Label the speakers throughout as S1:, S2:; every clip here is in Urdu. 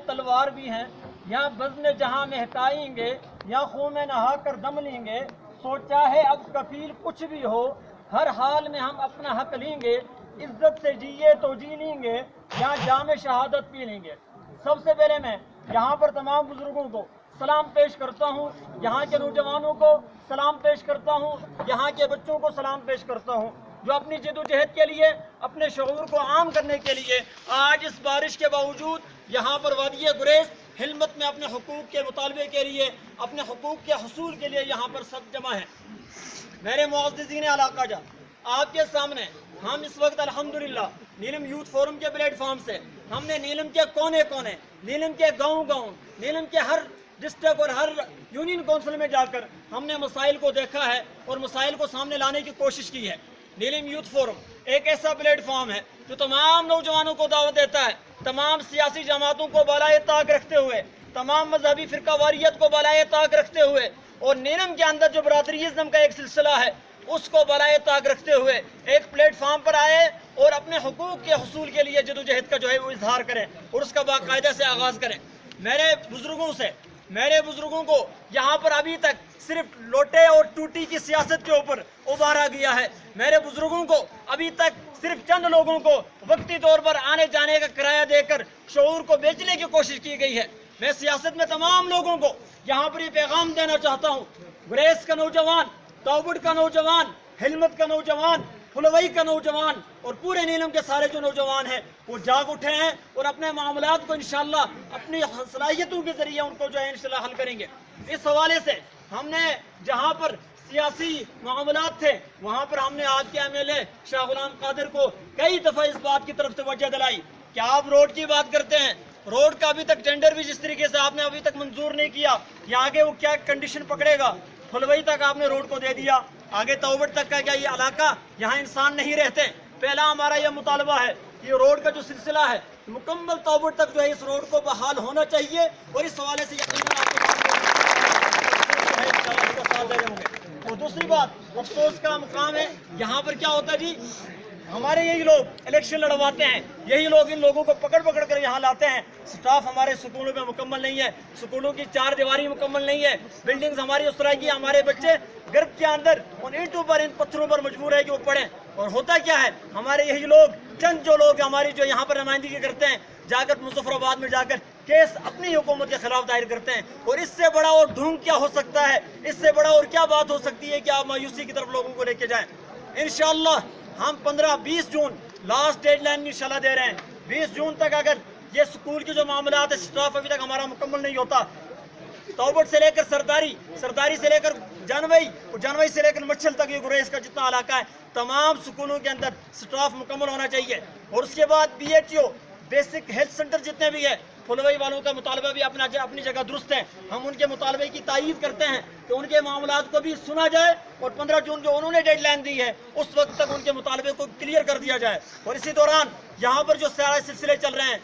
S1: تلوار بھی ہیں، یا بزم جہاں مہکائیں گے، یا خون میں نہا کر دم لیں گے، سوچا ہے اب کفیل کچھ بھی ہو، ہر حال میں ہم اپنا حق لیں گے، عزت سے جیے تو جی لیں گے، یا جام شہادت پی لیں گے۔ سب سے پہلے میں یہاں پر تمام بزرگوں کو سلام پیش کرتا ہوں، یہاں کے نوجوانوں کو سلام پیش کرتا ہوں، یہاں کے بچوں کو سلام پیش کرتا ہوں، جو اپنی جد و جہد کے لیے، اپنے شعور کو عام کرنے کے لیے آج اس بارش کے باوجود یہاں پر وادی گریز ہلمت میں اپنے حقوق کے مطالبے کے لیے، اپنے حقوق کے حصول کے لیے یہاں پر سب جمع ہیں۔ میرے معززین علاقہ جان، آپ کے سامنے ہم اس وقت الحمدللہ نیلم یوتھ فورم کے پلیٹ فارم سے ہم نے نیلم کے کونے کونے، نیلم کے گاؤں گاؤں، نیلم کے ہر ڈسٹرکٹ اور ہر یونین کونسل میں جا کر ہم نے مسائل کو دیکھا ہے اور مسائل کو سامنے لانے کی کوشش کی ہے۔ نیلم یوتھ فورم ایک ایسا پلیٹ فارم ہے جو تمام نوجوانوں کو دعوت دیتا ہے، تمام سیاسی جماعتوں کو بالائے طاق رکھتے ہوئے، تمام مذہبی فرقہ واریت کو بالائے طاق رکھتے ہوئے، اور نیلم کے اندر جو برادریزم کا ایک سلسلہ ہے اس کو بالائے طاق رکھتے ہوئے ایک پلیٹ فارم پر آئے اور اپنے حقوق کے حصول کے لیے جد و جہد کا جو ہے وہ اظہار کریں اور اس کا باقاعدہ سے آغاز کریں۔ میرے بزرگوں کو یہاں پر ابھی تک صرف لوٹے اور ٹوٹی کی سیاست کے اوپر ابھارا گیا ہے۔ میرے بزرگوں کو ابھی تک صرف چند لوگوں کو وقتی طور پر آنے جانے کا کرایہ دے کر شعور کو بیچنے کی کوشش کی گئی ہے۔ میں سیاست میں تمام لوگوں کو یہاں پر یہ پیغام دینا چاہتا ہوں، گریز کا نوجوان، توبڑ کا نوجوان، ہلمت کا نوجوان، پھلوئی کا نوجوان اور پورے نیلم کے سارے جو نوجوان ہیں وہ جاگ اٹھے ہیں اور اپنے معاملات کو انشاءاللہ اپنی صلاحیتوں کے ذریعے ان کو جو ہے انشاءاللہ حل کریں گے۔ اس حوالے سے ہم نے جہاں پر سیاسی معاملات تھے وہاں پر ہم نے آپ کے ایم ایل اے شاہ غلام قادر کو کئی دفعہ اس بات کی طرف توجہ دلائی کہ آپ روڈ کی بات کرتے ہیں، روڈ کا ابھی تک ٹینڈر بھی جس طریقے سے آپ نے ابھی تک منظور نہیں کیا کہ آگے وہ کیا کنڈیشن پکڑے گا۔ پھلوئی تک آپ نے روڈ کو دے دیا، آگے توبڑ تک کا کیا یہ علاقہ یہاں انسان نہیں رہتے۔ پہلا ہمارا یہ مطالبہ ہے کہ یہ روڈ کا جو سلسلہ ہے مکمل توبڑ تک جو ہے اس روڈ کو بحال ہونا چاہیے، اور اس حوالے سے یقیناً آپ کو ساتھ دے رہے ہوں گے۔ اور دوسری بات افسوس کا مقام ہے، یہاں پر کیا ہوتا ہے جی، ہمارے یہی لوگ الیکشن لڑواتے ہیں، یہی لوگ ان لوگوں کو پکڑ پکڑ کر یہاں لاتے ہیں۔ سٹاف ہمارے سکولوں میں مکمل نہیں ہے، سکولوں کی چار دیواری مکمل نہیں ہے، بلڈنگز ہماری اس طرح کی، ہمارے بچے گرب کے اندر ان اینٹوں پر، ان پتھروں پر مجبور ہے کہ وہ پڑھیں۔ اور ہوتا کیا ہے، ہمارے یہی لوگ چند جو لوگ ہماری جو یہاں پر نمائندگی کرتے ہیں جا کر مظفر آباد میں جا کر کیس اپنی حکومت کے خلاف دائر کرتے ہیں، اور اس سے بڑا اور ڈھونگ کیا ہو سکتا ہے، اس سے بڑا اور کیا بات ہو سکتی ہے کہ آپ مایوسی کی طرف لوگوں کو لے کے جائیں۔ انشاءاللہ ہم 15-20 جون لاسٹ ڈیڈ لائن انشاءاللہ دے رہے ہیں۔ 20 جون تک اگر یہ سکول کے جو معاملات ہے، سٹاف ابھی تک ہمارا مکمل نہیں ہوتا، توبڑ سے لے کر سرداری، سرداری سے لے کر جانوئی، اور جانوئی سے لے کر مچھل تک یہ گریز کا جتنا علاقہ ہے تمام سکولوں کے اندر سٹاف مکمل ہونا چاہیے۔ اور اس کے بعد BHO بیسک ہیلتھ سینٹر جتنے بھی ہیں، پھلوئی والوں کا مطالبہ بھی اپنی جگہ درست ہے، ہم ان کے مطالبے کی تائید کرتے ہیں کہ ان کے معاملات کو بھی سنا جائے اور 15 جون جو انہوں نے ڈیڈ لائن دی ہے اس وقت تک ان کے مطالبے کو کلیئر کر دیا جائے۔ اور اسی دوران یہاں پر جو سارے سلسلے چل رہے ہیں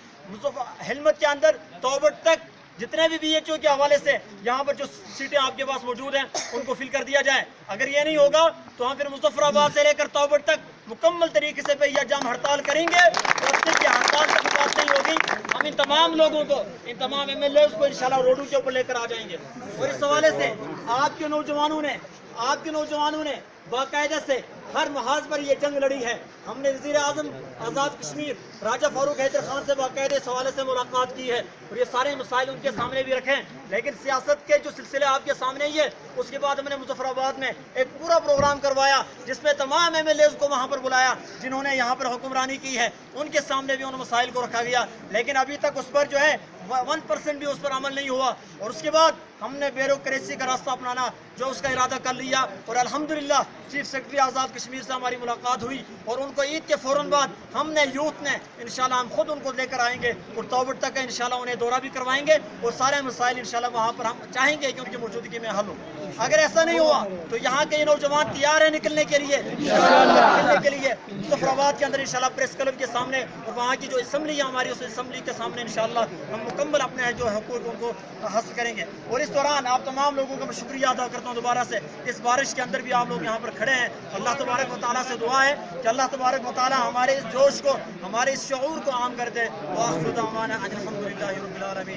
S1: ہلمت کے اندر توبڑ تک جتنے بھی BHO کے حوالے سے یہاں پر جو سیٹیں آپ کے پاس موجود ہیں ان کو فل کر دیا جائے۔ اگر یہ نہیں ہوگا تو ہم پھر مظفر آباد سے لے کر توبڑ تک مکمل طریقے سے یہ جام ہڑتال کریں گے، اور صرف یہ ہڑتال تک بات نہیں ہوگی، ہم ان تمام لوگوں کو، ان تمام MLAs کو انشاءاللہ روڈوں کے اوپر لے کر آ جائیں گے۔ اور اس حوالے سے آپ کے نوجوانوں نے باقاعدہ سے ہر محاذ پر یہ جنگ لڑی ہے۔ ہم نے وزیر اعظم آزاد کشمیر راجہ فاروق حیدر خان سے باقاعدہ اس حوالے سے ملاقات کی ہے اور یہ سارے مسائل ان کے سامنے بھی رکھے ہیں، لیکن سیاست کے جو سلسلے آپ کے سامنے ہی ہے۔ اس کے بعد ہم نے مظفر آباد میں ایک پورا پروگرام کروایا جس میں تمام MLAs کو وہاں پر بلایا جنہوں نے یہاں پر حکمرانی کی ہے، ان کے سامنے بھی ان مسائل کو رکھا گیا، لیکن ابھی تک اس پر جو ہے 1% بھی اس پر عمل نہیں ہوا۔ اور اس کے بعد ہم نے بیوروکریسی کا راستہ اپنانا جو اس کا ارادہ کر لیا، اور الحمدللہ چیف سیکرٹری آزاد کشمیر سے ہماری ملاقات ہوئی، اور ان کو عید کے فوراً بعد ہم نے یوتھ نے انشاءاللہ ہم خود ان کو لے کر آئیں گے اور توبڑ تک کا انشاءاللہ انہیں دورہ بھی کروائیں گے، اور سارے مسائل انشاءاللہ وہاں پر ہم چاہیں گے کہ ان کی موجودگی میں حل ہو۔ اگر ایسا نہیں ہوا تو یہاں کے یہ نوجوان تیار ہیں نکلنے کے لیے مظفر آباد کے اندر انشاءاللہ پریس کلب کے سامنے، اور وہاں کی جو اسمبلی ہے ہماری اس اسمبلی کے سامنے انشاءاللہ ہم مکمل اپنے جو حقوق ان کو حاصل کریں گے۔ اور اس دوران آپ تمام لوگوں کا میں شکریہ ادا کرتا ہوں دوبارہ سے، اس بارش کے اندر بھی آپ لوگ یہاں پر کھڑے ہیں۔ اللہ تبارک و تعالیٰ سے دعا ہے کہ اللہ تبارک و تعالیٰ ہمارے اس جوش کو، ہمارے اس شعور کو عام کر دے۔ وآخر دعوانا ان الحمدللہ رب العالمین۔